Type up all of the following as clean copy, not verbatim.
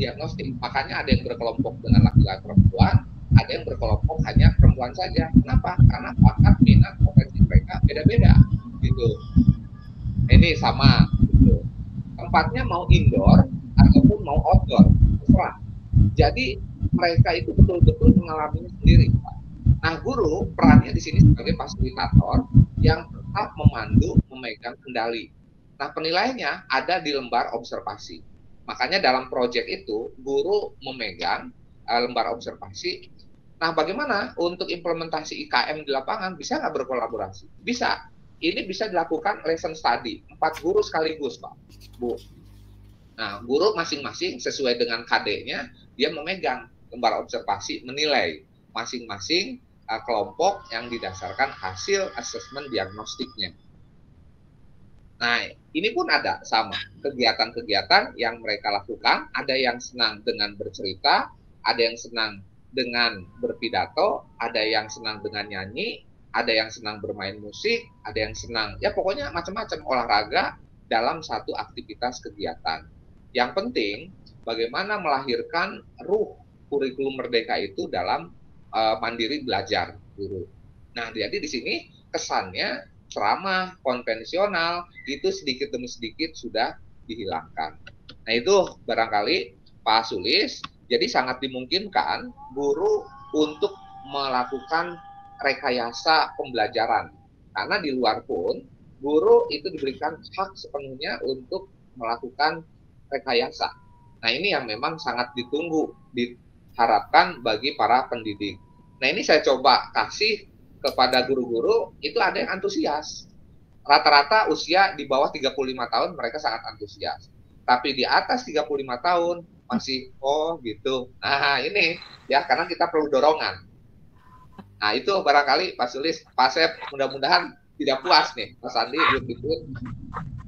diagnostik. Makanya ada yang berkelompok dengan laki-laki perempuan, ada yang berkelompok hanya perempuan saja. Kenapa? Karena bakat, minat, potensi mereka beda-beda gitu. Ini sama gitu. Tempatnya mau indoor ataupun mau outdoor, terserah. Jadi mereka itu betul-betul mengalaminya sendiri. Nah, guru perannya di sini sebagai fasilitator yang tetap memandu, memegang kendali. Nah, penilaiannya ada di lembar observasi. Makanya dalam proyek itu, guru memegang lembar observasi. Nah, bagaimana untuk implementasi IKM di lapangan? Bisa nggak berkolaborasi? Bisa. Ini bisa dilakukan lesson study. 4 guru sekaligus, Pak, Bu. Nah, guru masing-masing sesuai dengan KD-nya, dia memegang lembar observasi, menilai masing-masing kelompok yang didasarkan hasil asesmen diagnostiknya. Nah, ini pun ada sama kegiatan-kegiatan yang mereka lakukan. Ada yang senang dengan bercerita, ada yang senang dengan berpidato, ada yang senang dengan nyanyi, ada yang senang bermain musik, ada yang senang, ya pokoknya macam-macam olahraga dalam satu aktivitas kegiatan. Yang penting, bagaimana melahirkan ruh kurikulum merdeka itu dalam mandiri belajar guru. Nah, jadi di sini kesannya ceramah konvensional itu sedikit demi sedikit sudah dihilangkan. Nah, itu barangkali Pak Sulis, jadi sangat dimungkinkan guru untuk melakukan rekayasa pembelajaran. Karena di luar pun, guru itu diberikan hak sepenuhnya untuk melakukan rekayasa. Nah, ini yang memang sangat ditunggu, diharapkan bagi para pendidik. Nah, ini saya coba kasih kepada guru-guru, itu ada yang antusias. Rata-rata usia di bawah 35 tahun mereka sangat antusias. Tapi di atas 35 tahun masih, oh gitu. Nah, ini ya, karena kita perlu dorongan. Nah, itu barangkali Pak Sulis, Pak Asep, mudah-mudahan tidak puas nih, Mas Andi belum ikut.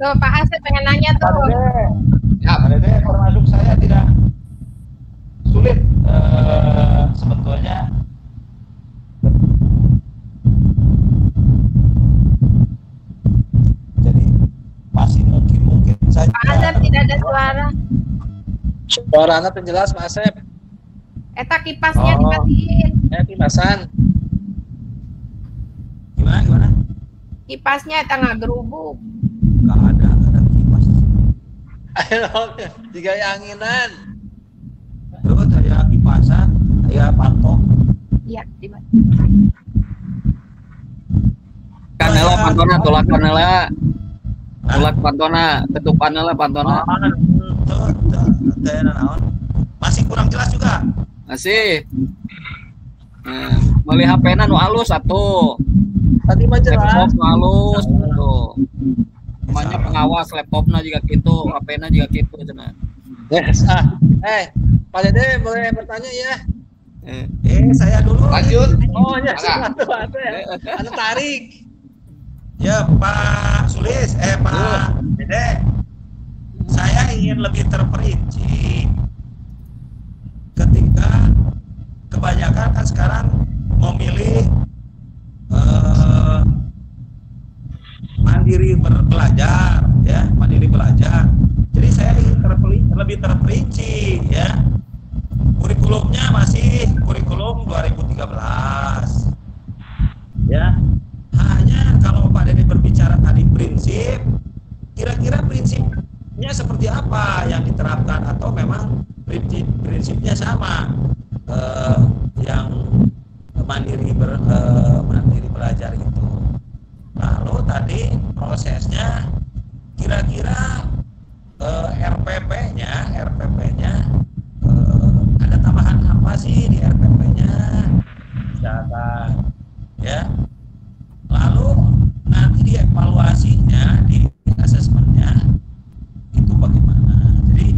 Tuh, Pak Asep pengen nanya tuh. Ya, Pak Dede, termasuk saya tidak sulit sebetulnya. Jadi masih mungkin saja. Pak Asep tidak ada suara. Suara Anda terjelas, Pak Asep. Eta kipasnya dimatiin. Kipasan. Gimana? Kipasnya eta nggak gerubuk. Nggak ada kipas. Ayo, tiga anginan. Terus saya kipasan, saya patok. Iya, dimatiin. Kanela pantona, tolak kanela. Tolak pantona, ketupan lah pantona. Masih kurang jelas juga. Masih. Beli HP-na nu halus atuh. Tadi mah jelas. Laptop nu halus tuh. Namanya pengawas laptopna juga gitu, HP-na juga gitu cenah. Yes. Pak Dede boleh bertanya ya? Saya dulu. Lanjut. Oh ya, satu ya. Anda tarik. Ya Pak Sulis, Pak Dede, saya ingin lebih terperinci ketika kebanyakan kan sekarang memilih mandiri belajar, ya mandiri belajar. Jadi saya ingin lebih terperinci, ya kurikulumnya masih kurikulum 2013, ya. Hanya kalau Pak Dede berbicara tadi prinsip, kira-kira prinsipnya seperti apa yang diterapkan atau memang prinsipnya sama yang mandiri belajar itu. Lalu tadi prosesnya kira-kira RPP-nya ada tambahan apa sih di RPP-nya? Misalkan ya. Lalu nanti dievaluasinya, di asesmennya itu bagaimana. Jadi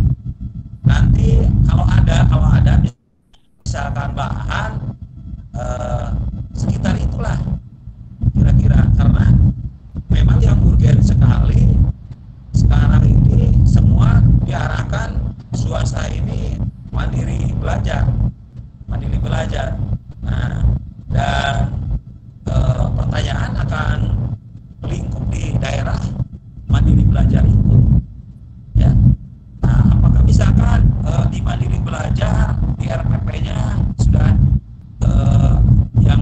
nanti kalau ada misalkan bahan sekitar itulah kira-kira, karena memang yang urgen sekali sekarang ini semua diarahkan swasta ini mandiri belajar. Nah, dan pertanyaan akan lingkup di daerah mandiri belajar itu, ya. Nah, apakah misalkan di mandiri belajar di RPP-nya sudah yang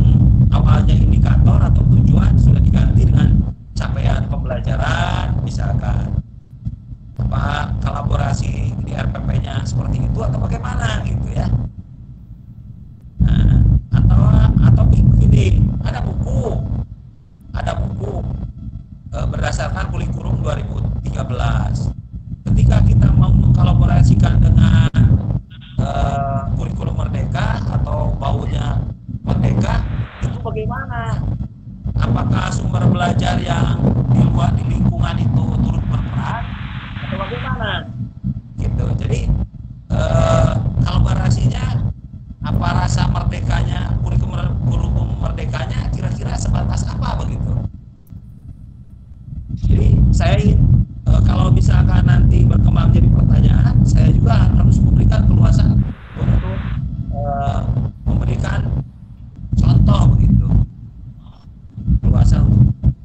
awalnya indikator atau tujuan sudah diganti dengan capaian pembelajaran, misalkan apa kolaborasi di RPP-nya seperti itu atau bagaimana gitu ya. Nah, atau begini, ada buku berdasarkan kurikulum 2013. Ketika kita mau mengkolaborasikan dengan kurikulum Merdeka atau baunya Merdeka, itu bagaimana? Apakah sumber belajar yang di luar di lingkungan itu turut berperan atau bagaimana? Gitu. Jadi kolaborasinya apa rasa merdekanya kurikulum Merdekanya kira-kira sebatas apa begitu? Jadi saya ingin kalau misalkan nanti berkembang jadi pertanyaan, saya juga harus memberikan keluasan untuk memberikan contoh begitu, keluasan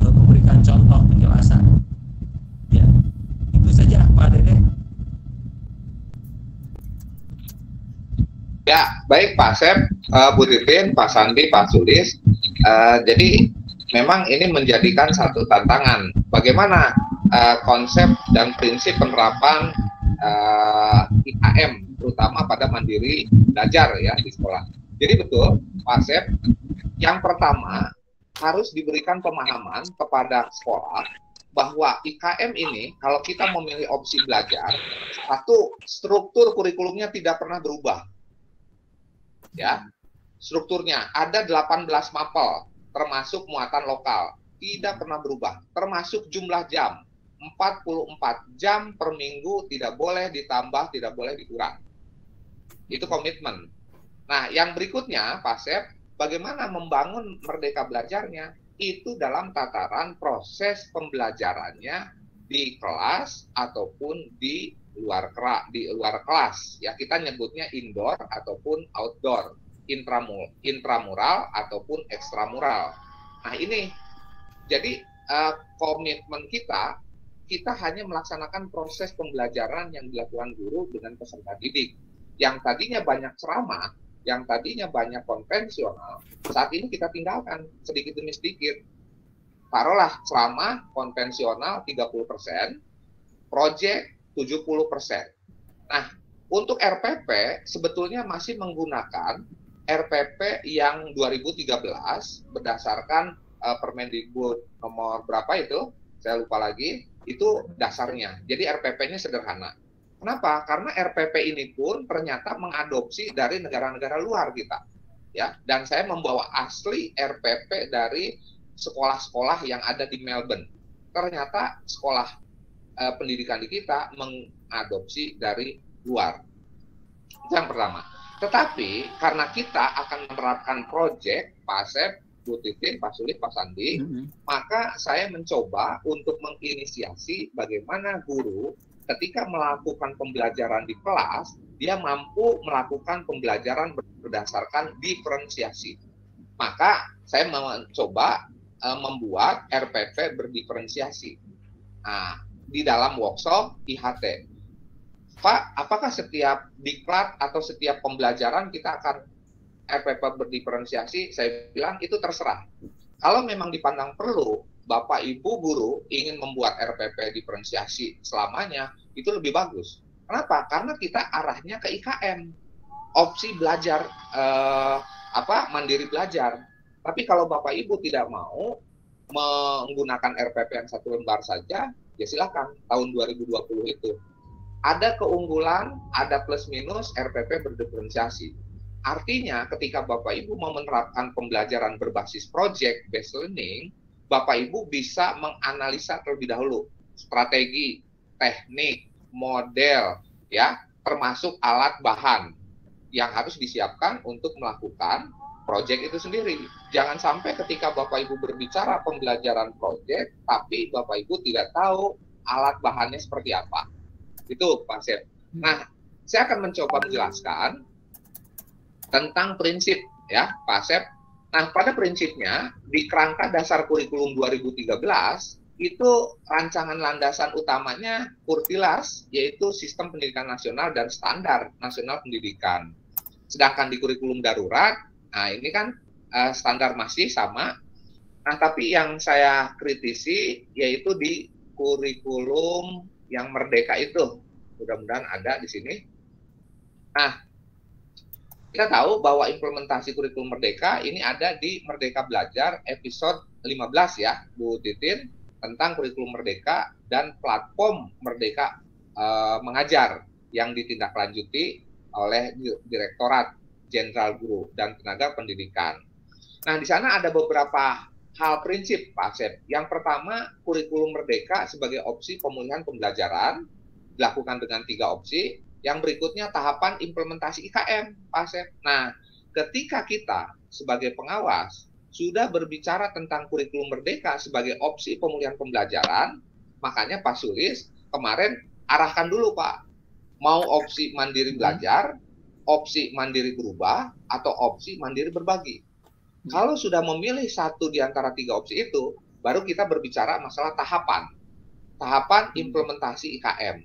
untuk memberikan contoh penjelasan. Ya, itu saja Pak Dede. Ya, baik Pak Sep, Bu Titin, Pak Sandi, Pak Sulis. Jadi memang ini menjadikan satu tantangan. Bagaimana konsep dan prinsip penerapan IKM, terutama pada mandiri belajar ya di sekolah. Jadi betul, Pak Sep, yang pertama harus diberikan pemahaman kepada sekolah bahwa IKM ini kalau kita memilih opsi belajar, satu, struktur kurikulumnya tidak pernah berubah. Ya, strukturnya ada 18 mapel termasuk muatan lokal, tidak pernah berubah, termasuk jumlah jam 44 jam per minggu, tidak boleh ditambah, tidak boleh dikurang. Itu komitmen. Nah, yang berikutnya Pak Sep, bagaimana membangun merdeka belajarnya itu dalam tataran proses pembelajarannya di kelas ataupun di luar kelas ya, kita nyebutnya indoor ataupun outdoor, intramural ataupun ekstramural. Nah ini jadi komitmen kita hanya melaksanakan proses pembelajaran yang dilakukan guru dengan peserta didik yang tadinya banyak ceramah, yang tadinya banyak konvensional, saat ini kita tinggalkan sedikit demi sedikit. Taruhlah ceramah konvensional 30%, project 70%. Nah, untuk RPP sebetulnya masih menggunakan RPP yang 2013 berdasarkan Permendikbud nomor berapa itu? Saya lupa lagi. Itu dasarnya. Jadi RPP-nya sederhana. Kenapa? Karena RPP ini pun ternyata mengadopsi dari negara-negara luar kita. Ya, dan saya membawa asli RPP dari sekolah-sekolah yang ada di Melbourne. Ternyata sekolah pendidikan di kita mengadopsi dari luar. Itu yang pertama. Tetapi karena kita akan menerapkan proyek, Pak Asep, Bu Titin, Pak Sulis, Pak Sandi, maka saya mencoba untuk menginisiasi bagaimana guru ketika melakukan pembelajaran di kelas, dia mampu melakukan pembelajaran berdasarkan diferensiasi. Maka saya mencoba membuat RPP berdiferensiasi. Nah, di dalam workshop IHT. Pak, apakah setiap diklat atau setiap pembelajaran kita akan RPP berdiferensiasi? Saya bilang itu terserah. Kalau memang dipandang perlu, Bapak Ibu guru ingin membuat RPP diferensiasi selamanya, itu lebih bagus. Kenapa? Karena kita arahnya ke IKM. Opsi belajar, mandiri belajar. Tapi kalau Bapak Ibu tidak mau menggunakan RPP yang satu lembar saja, ya silakan, tahun 2020 itu. Ada keunggulan, ada plus minus RPP berdiferensiasi. Artinya ketika Bapak Ibu mau menerapkan pembelajaran berbasis project based learning, Bapak Ibu bisa menganalisa terlebih dahulu strategi, teknik, model, ya, termasuk alat bahan yang harus disiapkan untuk melakukan project itu sendiri. Jangan sampai ketika Bapak Ibu berbicara pembelajaran project, tapi Bapak Ibu tidak tahu alat bahannya seperti apa. Itu Pak Sep. Nah, saya akan mencoba menjelaskan tentang prinsip ya, Pak Sep. Nah, pada prinsipnya di kerangka dasar kurikulum 2013 itu rancangan landasan utamanya Kurtilas, yaitu Sistem Pendidikan Nasional dan Standar Nasional Pendidikan. Sedangkan di kurikulum darurat, nah ini kan standar masih sama. Nah, tapi yang saya kritisi yaitu di kurikulum yang merdeka itu. Mudah-mudahan ada di sini. Nah, kita tahu bahwa implementasi kurikulum merdeka ini ada di Merdeka Belajar episode 15 ya, Bu Titin, tentang kurikulum merdeka dan platform merdeka mengajar yang ditindaklanjuti oleh Direktorat Jenderal Guru dan Tenaga Pendidikan. Nah, di sana ada beberapa hal prinsip, Pak Asep. Yang pertama, kurikulum merdeka sebagai opsi pemulihan pembelajaran dilakukan dengan 3 opsi. Yang berikutnya tahapan implementasi IKM, Pak Asep. Nah, ketika kita sebagai pengawas sudah berbicara tentang kurikulum merdeka sebagai opsi pemulihan pembelajaran, makanya Pak Sulis kemarin arahkan dulu, Pak. Mau opsi mandiri belajar, opsi mandiri berubah, atau opsi mandiri berbagi. Kalau sudah memilih satu di antara 3 opsi itu, baru kita berbicara masalah tahapan. Tahapan implementasi IKM.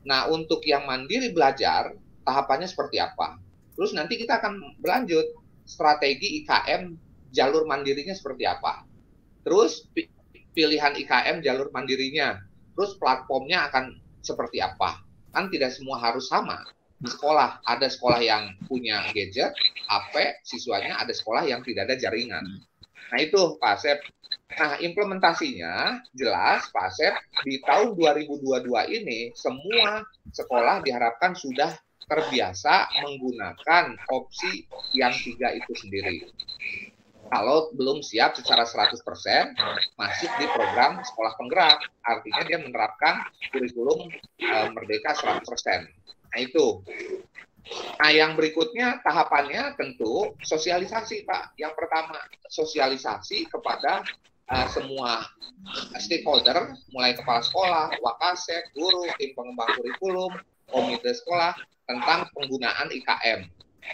Nah, untuk yang mandiri belajar, tahapannya seperti apa? Terus nanti kita akan berlanjut strategi IKM jalur mandirinya seperti apa. Terus pilihan IKM jalur mandirinya. Terus platformnya akan seperti apa. Kan tidak semua harus sama. Di sekolah, ada sekolah yang punya gadget, HP, siswanya ada sekolah yang tidak ada jaringan. Nah itu Pak Asep. Nah implementasinya jelas Pak Asep, di tahun 2022 ini semua sekolah diharapkan sudah terbiasa menggunakan opsi yang 3 itu sendiri. Kalau belum siap secara 100% masuk di program sekolah penggerak, artinya dia menerapkan kurikulum merdeka 100%. Nah itu. Nah yang berikutnya tahapannya tentu sosialisasi Pak. Yang pertama sosialisasi kepada semua stakeholder, mulai kepala sekolah, wakasek, guru, tim pengembang kurikulum, komite sekolah tentang penggunaan IKM.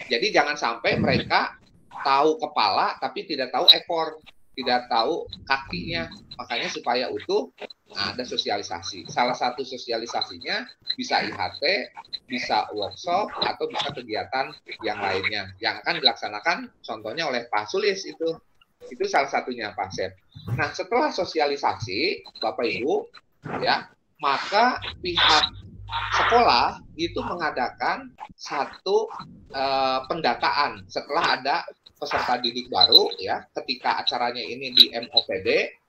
Jadi jangan sampai mereka tahu kepala tapi tidak tahu ekor, tidak tahu kakinya. Makanya supaya utuh ada sosialisasi. Salah satu sosialisasinya bisa IHT, bisa workshop, atau bisa kegiatan yang lainnya yang akan dilaksanakan contohnya oleh Pak Sulis itu. Itu salah satunya Pak Sep. Nah, setelah sosialisasi Bapak Ibu ya, maka pihak sekolah itu mengadakan satu pendataan setelah ada peserta didik baru ya, ketika acaranya ini di MOPD.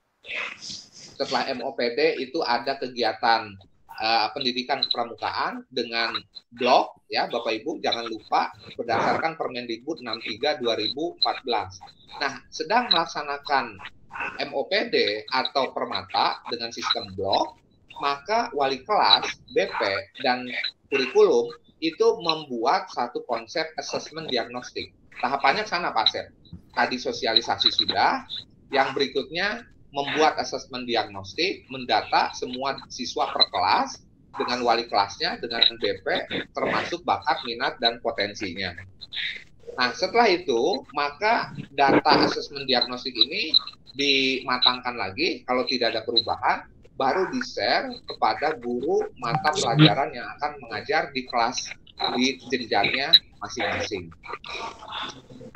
Setelah MOPD itu ada kegiatan pendidikan kepramukaan dengan blog ya Bapak Ibu, jangan lupa berdasarkan Permendikbud 63 2014. Nah, sedang melaksanakan MOPD atau permata dengan sistem blog, maka wali kelas, BP dan kurikulum itu membuat satu konsep asesmen diagnostik. Tahapannya sana Pak Sep. Tadi sosialisasi sudah, yang berikutnya membuat asesmen diagnostik, mendata semua siswa per kelas dengan wali kelasnya, dengan BP, termasuk bakat, minat, dan potensinya. Nah, setelah itu, maka data asesmen diagnostik ini dimatangkan lagi, kalau tidak ada perubahan, baru di-share kepada guru mata pelajaran yang akan mengajar di kelas di jenjangnya masing-masing.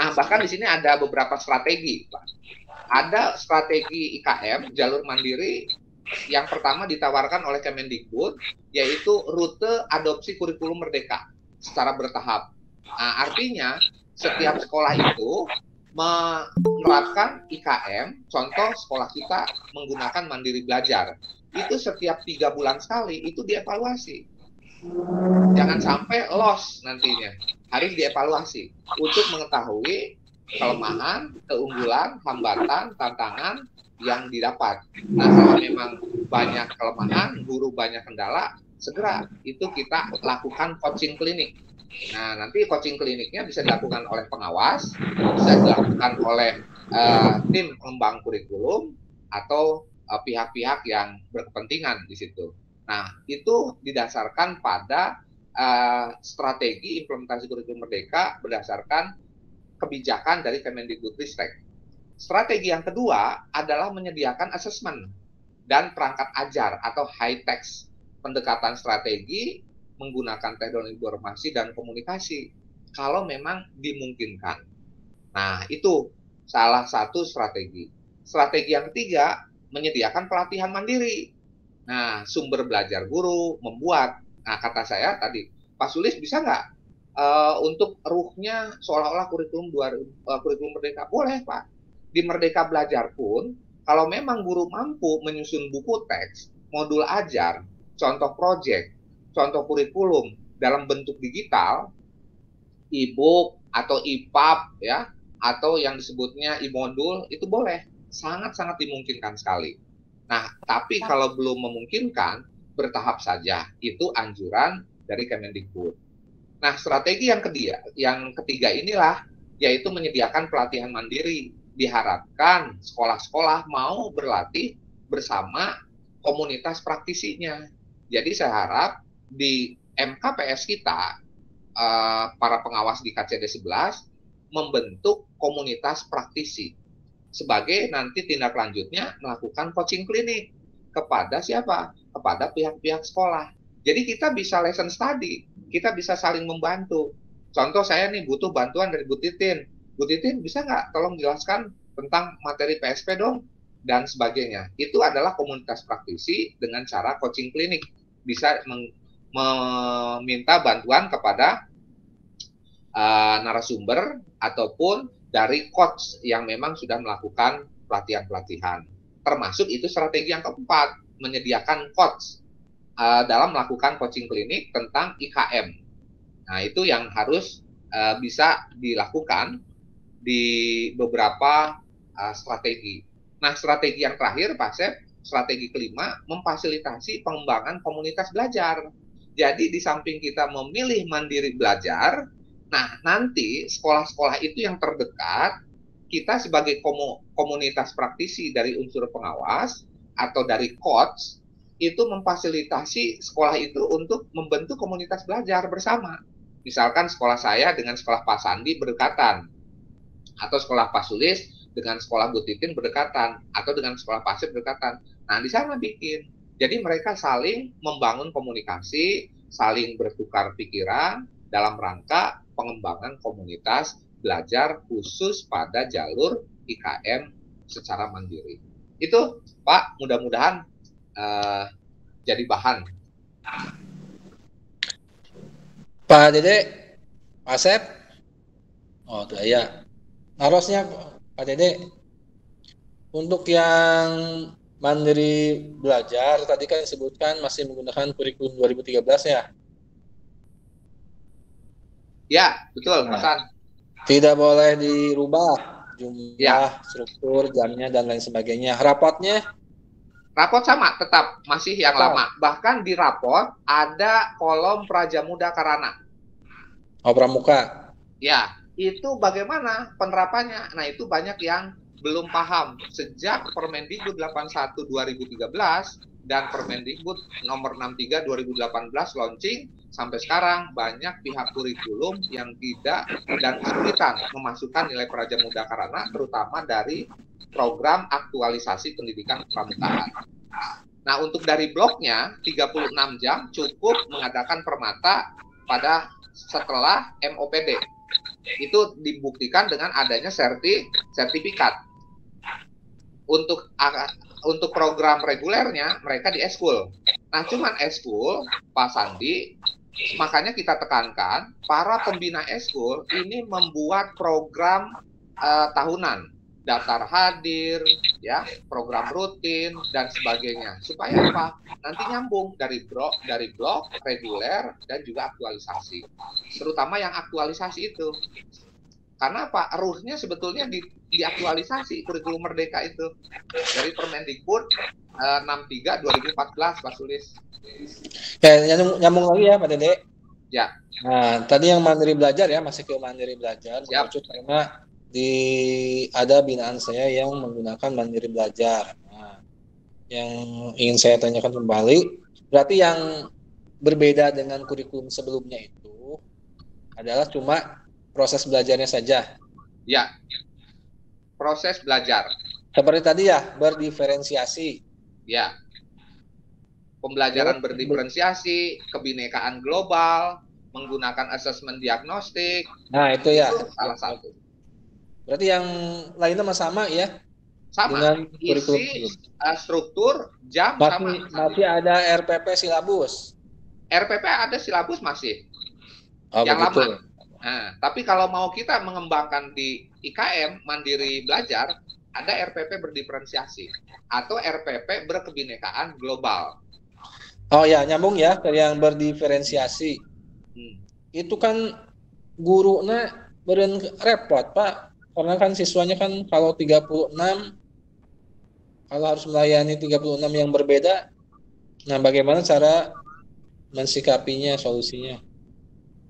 Nah, bahkan di sini ada beberapa strategi, Pak. Ada strategi IKM jalur mandiri yang pertama ditawarkan oleh Kemendikbud, yaitu rute adopsi kurikulum merdeka secara bertahap. Nah, artinya setiap sekolah itu menerapkan IKM, contoh sekolah kita menggunakan mandiri belajar. Itu setiap 3 bulan sekali, itu dievaluasi. Jangan sampai loss nantinya, harus dievaluasi untuk mengetahui kelemahan, keunggulan, hambatan, tantangan yang didapat. Nah, kalau memang banyak kelemahan, guru banyak kendala, segera itu kita lakukan coaching klinik. Nah, nanti coaching kliniknya bisa dilakukan oleh pengawas, bisa dilakukan oleh tim pengembang kurikulum, atau pihak-pihak yang berkepentingan di situ. Nah, itu didasarkan pada strategi implementasi kurikulum merdeka berdasarkan kebijakan dari Kemendikbudristek. Strategi yang kedua adalah menyediakan asesmen dan perangkat ajar atau high tech, pendekatan strategi menggunakan teknologi informasi dan komunikasi kalau memang dimungkinkan. Nah, itu salah satu strategi. Strategi yang ketiga, menyediakan pelatihan mandiri. Nah, sumber belajar guru membuat. Nah, kata saya tadi, Pak Sulis bisa nggak untuk ruhnya seolah-olah kurikulum Merdeka? Boleh, Pak. Di Merdeka Belajar pun, kalau memang guru mampu menyusun buku teks, modul ajar, contoh proyek, contoh kurikulum dalam bentuk digital, e-book atau e-pub ya, atau yang disebutnya e-modul, itu boleh, sangat-sangat dimungkinkan sekali. Nah, tapi kalau belum memungkinkan, bertahap saja. Itu anjuran dari Kemendikbud. Nah, strategi yang ketiga inilah, yaitu menyediakan pelatihan mandiri. Diharapkan sekolah-sekolah mau berlatih bersama komunitas praktisinya. Jadi saya harap di MKPS kita, para pengawas di KCD 11 membentuk komunitas praktisi sebagai nanti tindak lanjutnya melakukan coaching klinik kepada siapa? Kepada pihak-pihak sekolah. Jadi kita bisa lesson study, kita bisa saling membantu. Contoh saya nih butuh bantuan dari Bu Titin. Bu Titin bisa nggak tolong jelaskan tentang materi PSP dong? Dan sebagainya. Itu adalah komunitas praktisi dengan cara coaching klinik. Bisa meminta bantuan kepada narasumber ataupun dari coach yang memang sudah melakukan pelatihan-pelatihan. Termasuk itu strategi yang keempat, menyediakan coach dalam melakukan coaching klinik tentang IKM. Nah, itu yang harus bisa dilakukan di beberapa strategi. Nah, strategi yang terakhir, Pak Sep, strategi kelima, memfasilitasi pengembangan komunitas belajar. Jadi, di samping kita memilih mandiri belajar, nah, nanti sekolah-sekolah itu yang terdekat, kita sebagai komunitas praktisi dari unsur pengawas atau dari coach, itu memfasilitasi sekolah itu untuk membentuk komunitas belajar bersama. Misalkan sekolah saya dengan sekolah Pak Sandi berdekatan, atau sekolah Pak Sulis dengan sekolah Bu Titin berdekatan, atau dengan sekolah Pak Sep berdekatan. Nah, di sana bikin. Jadi mereka saling membangun komunikasi, saling bertukar pikiran dalam rangka pengembangan komunitas belajar khusus pada jalur IKM secara mandiri. Itu, Pak, mudah-mudahan jadi bahan. Pak Dede, Pak Sep, oh ya, harusnya Pak Dede, untuk yang mandiri belajar tadi kan disebutkan masih menggunakan kurikulum 2013 ya? Ya, betul, Mas San. Tidak boleh dirubah jumlah, struktur, jamnya, dan lain sebagainya. Rapotnya? Rapot sama, tetap masih yang lama. Bahkan di rapot ada kolom Prajamuda Karana. Oh, pramuka. Ya, itu bagaimana penerapannya? Nah, itu banyak yang belum paham. Sejak Permendikbud 81 2013 dan Permendikbud nomor 63 2018 launching, sampai sekarang banyak pihak kurikulum yang tidak dan kesulitan memasukkan nilai Prajamuda Karana, terutama dari program aktualisasi pendidikan pramukaan. Nah, untuk dari bloknya 36 jam cukup mengadakan permata pada setelah MOPD. Itu dibuktikan dengan adanya sertifikat. Untuk program regulernya mereka di eskul. Nah, cuman eskul, Pak Sandi, makanya kita tekankan para pembina eskul ini membuat program tahunan, daftar hadir, ya, program rutin dan sebagainya. Supaya apa? Nanti nyambung dari blok reguler dan juga aktualisasi. Terutama yang aktualisasi itu. Karena apa? Ruhnya sebetulnya diaktualisasi kurikulum Merdeka itu dari Permendikbud 63 2014, Pak Sulis. Ya, nyambung lagi ya, Pak Dede. Ya. Nah, tadi yang mandiri belajar ya, masih ke mandiri belajar. Siap. Karena ada binaan saya yang menggunakan mandiri belajar. Nah, yang ingin saya tanyakan kembali, berarti yang berbeda dengan kurikulum sebelumnya itu adalah cuma proses belajarnya saja. Ya. Proses belajar. Seperti tadi ya, berdiferensiasi. Ya. pembelajaran berdiferensiasi, kebinekaan global, menggunakan asesmen diagnostik. Nah, itu ya. Itu salah satu. Berarti yang lainnya sama ya? Sama, Dengan isi, struktur, jam sama. Masih ada RPP silabus. RPP ada silabus masih. Oh, yang begitu. lama. Nah, tapi kalau mau kita mengembangkan di IKM Mandiri Belajar, ada RPP berdiferensiasi atau RPP berkebinekaan global. Oh ya, nyambung ya ke yang berdiferensiasi. Itu kan gurunya beren repot, Pak. Karena kan siswanya kan kalau 36, kalau harus melayani 36 yang berbeda, nah bagaimana cara mensikapinya, solusinya?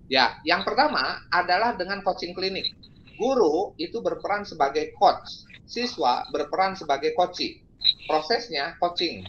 Ya, yang pertama adalah dengan coaching klinik. Guru itu berperan sebagai coach, siswa berperan sebagai coaching. Prosesnya coaching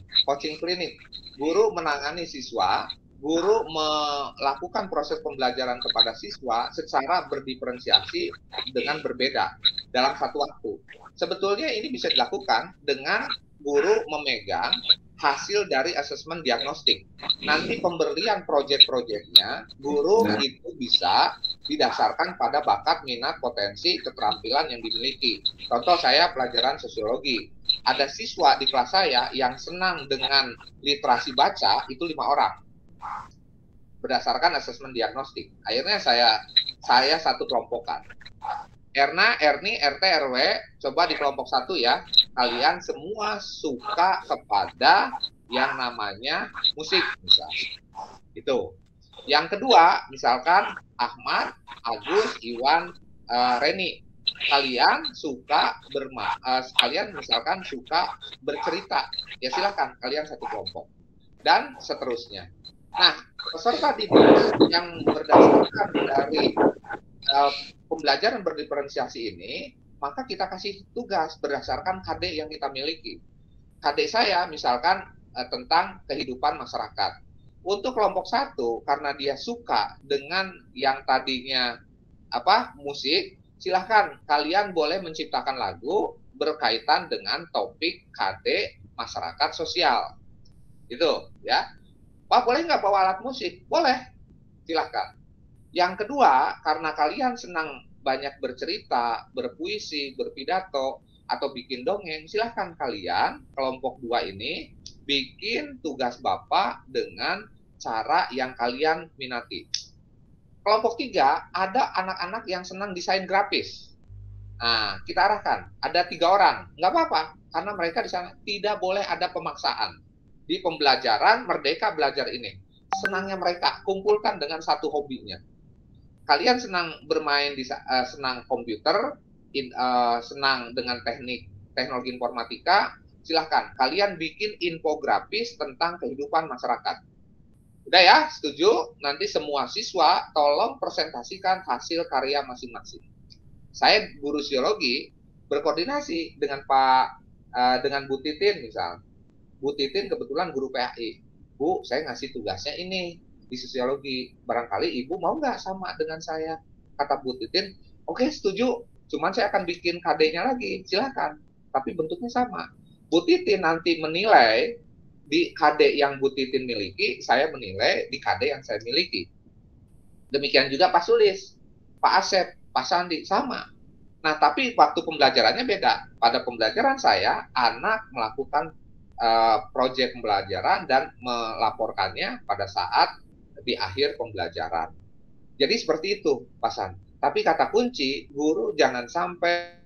klinik. Guru menangani siswa, guru melakukan proses pembelajaran kepada siswa secara berdiferensiasi dengan berbeda dalam satu waktu. Sebetulnya ini bisa dilakukan dengan guru memegang hasil dari asesmen diagnostik. Nanti pemberian proyek-proyeknya, guru itu bisa didasarkan pada bakat, minat, potensi, keterampilan yang dimiliki. Contoh saya pelajaran sosiologi. Ada siswa di kelas saya yang senang dengan literasi baca, itu 5 orang. Berdasarkan asesmen diagnostik. Akhirnya saya satu kelompokan. Erna, Erni, RT, RW, coba di kelompok 1 ya. Kalian semua suka kepada yang namanya musik, misalnya. Itu. Yang kedua, misalkan Ahmad, Agus, Iwan, Reni. Kalian suka kalian misalkan suka bercerita. Ya silakan, kalian satu kelompok. Dan seterusnya. Nah, peserta didik yang berdasarkan dari pembelajaran berdiferensiasi ini, maka kita kasih tugas berdasarkan KD yang kita miliki. KD saya misalkan tentang kehidupan masyarakat. Untuk kelompok 1, karena dia suka dengan yang tadinya musik, silahkan kalian boleh menciptakan lagu berkaitan dengan topik KD masyarakat sosial. Itu ya. Pak, boleh nggak bawa alat musik? Boleh, silahkan. Yang kedua, karena kalian senang banyak bercerita, berpuisi, berpidato, atau bikin dongeng, silahkan kalian, kelompok 2 ini, bikin tugas Bapak dengan cara yang kalian minati. Kelompok 3, ada anak-anak yang senang desain grafis. Nah, kita arahkan, ada 3 orang. Nggak apa-apa, karena mereka di sana tidak boleh ada pemaksaan. Di pembelajaran Merdeka Belajar ini, senangnya mereka, kumpulkan dengan satu hobinya. Kalian senang bermain senang komputer, senang dengan teknologi informatika, silahkan kalian bikin infografis tentang kehidupan masyarakat. Udah ya, setuju? Nanti semua siswa tolong presentasikan hasil karya masing-masing. Saya guru sosiologi berkoordinasi dengan dengan Bu Titin misalnya. Bu Titin kebetulan guru PAI. Bu, saya ngasih tugasnya ini di sosiologi. Barangkali Ibu mau nggak sama dengan saya? Kata Bu Titin, oke, setuju. Cuman saya akan bikin KD-nya lagi. Silakan. Tapi bentuknya sama. Bu Titin nanti menilai di KD yang Bu Titin miliki, saya menilai di KD yang saya miliki. Demikian juga Pak Sulis, Pak Asep, Pak Sandi, sama. Nah, tapi waktu pembelajarannya beda. Pada pembelajaran saya, anak melakukan proyek pembelajaran dan melaporkannya pada saat di akhir pembelajaran. Jadi seperti itu, Pak San. Tapi kata kunci, guru jangan sampai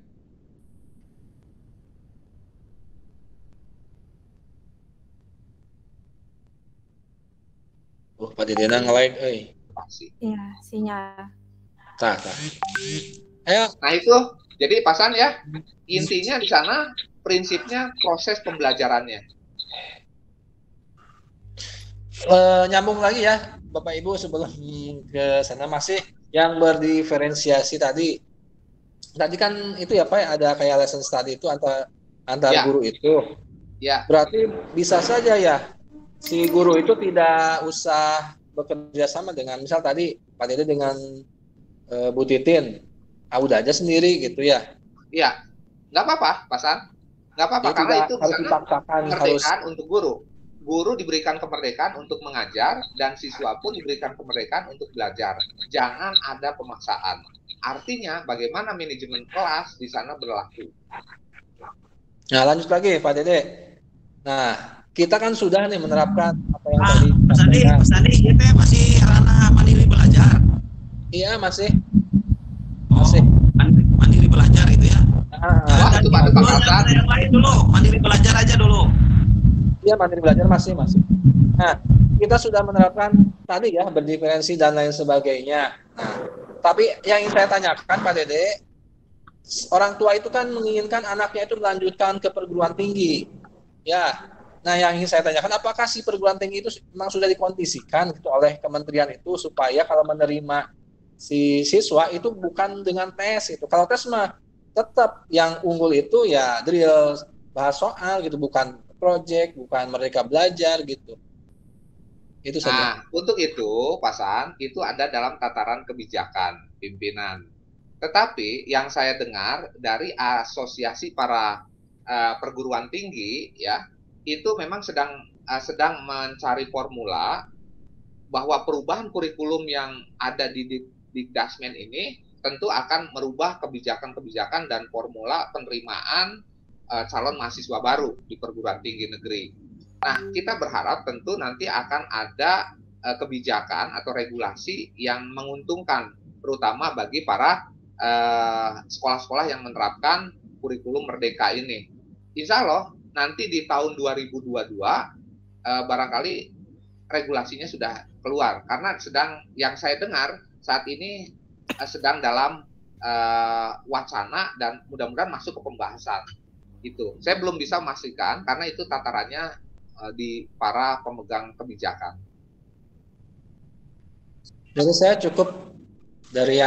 Pak Didena nge-like, Iya, sinyal. Tah. Ayo. Nah itu, jadi Pak San ya, intinya di sana prinsipnya proses pembelajarannya. Nyambung lagi ya, Bapak Ibu, sebelum ke sana masih yang berdiferensiasi tadi. Tadi kan itu ya Pak, ada kayak lesson study itu antar ya. Guru itu. Ya. Berarti bisa saja ya, si guru itu tidak usah bekerja sama dengan, misal tadi Pak Dede dengan Bu Titin, udah aja sendiri gitu ya. Iya, nggak apa-apa, Pak San. Nggak apa-apa, karena itu harus dipaksakan, kemerdekaan untuk guru. guru diberikan kemerdekaan untuk mengajar dan siswa pun diberikan kemerdekaan untuk belajar. Jangan ada pemaksaan. Artinya bagaimana manajemen kelas di sana berlaku. Nah, lanjut lagi Pak Dede. Nah, kita kan sudah nih menerapkan apa yang tadi Mas Andi, itu masih ranah mandiri belajar. Iya, masih. Oh, Masih. mandiri belajar itu ya. Wah, itu pada pembahasan. Yang lain dulu, mandiri belajar aja dulu. Iya, mandiri belajar masih. Nah, kita sudah menerapkan tadi ya, berdiferensi dan lain sebagainya. Nah, tapi yang ingin saya tanyakan Pak Dede, orang tua itu kan menginginkan anaknya itu melanjutkan ke perguruan tinggi. Ya. Nah, yang ingin saya tanyakan, apakah si perguruan tinggi itu memang sudah dikondisikan gitu oleh kementerian itu supaya kalau menerima si siswa itu bukan dengan tes itu. Kalau tes mah tetap yang unggul itu ya drill, bahas soal gitu, bukan project, bukan mereka belajar gitu. Itu saja. Nah, untuk itu, Pasan, itu ada dalam tataran kebijakan pimpinan. Tetapi yang saya dengar dari asosiasi para perguruan tinggi, ya, itu memang sedang mencari formula bahwa perubahan kurikulum yang ada di Dikdasmen ini tentu akan merubah kebijakan-kebijakan dan formula penerimaan calon mahasiswa baru di perguruan tinggi negeri. Nah, kita berharap tentu nanti akan ada kebijakan atau regulasi yang menguntungkan, terutama bagi para sekolah-sekolah yang menerapkan kurikulum merdeka ini. Insya Allah nanti di tahun 2022 barangkali regulasinya sudah keluar, karena yang saya dengar saat ini sedang dalam wacana dan mudah-mudahan masuk ke pembahasan. Itu saya belum bisa memastikan karena itu tatarannya di para pemegang kebijakan. Jadi saya cukup dari yang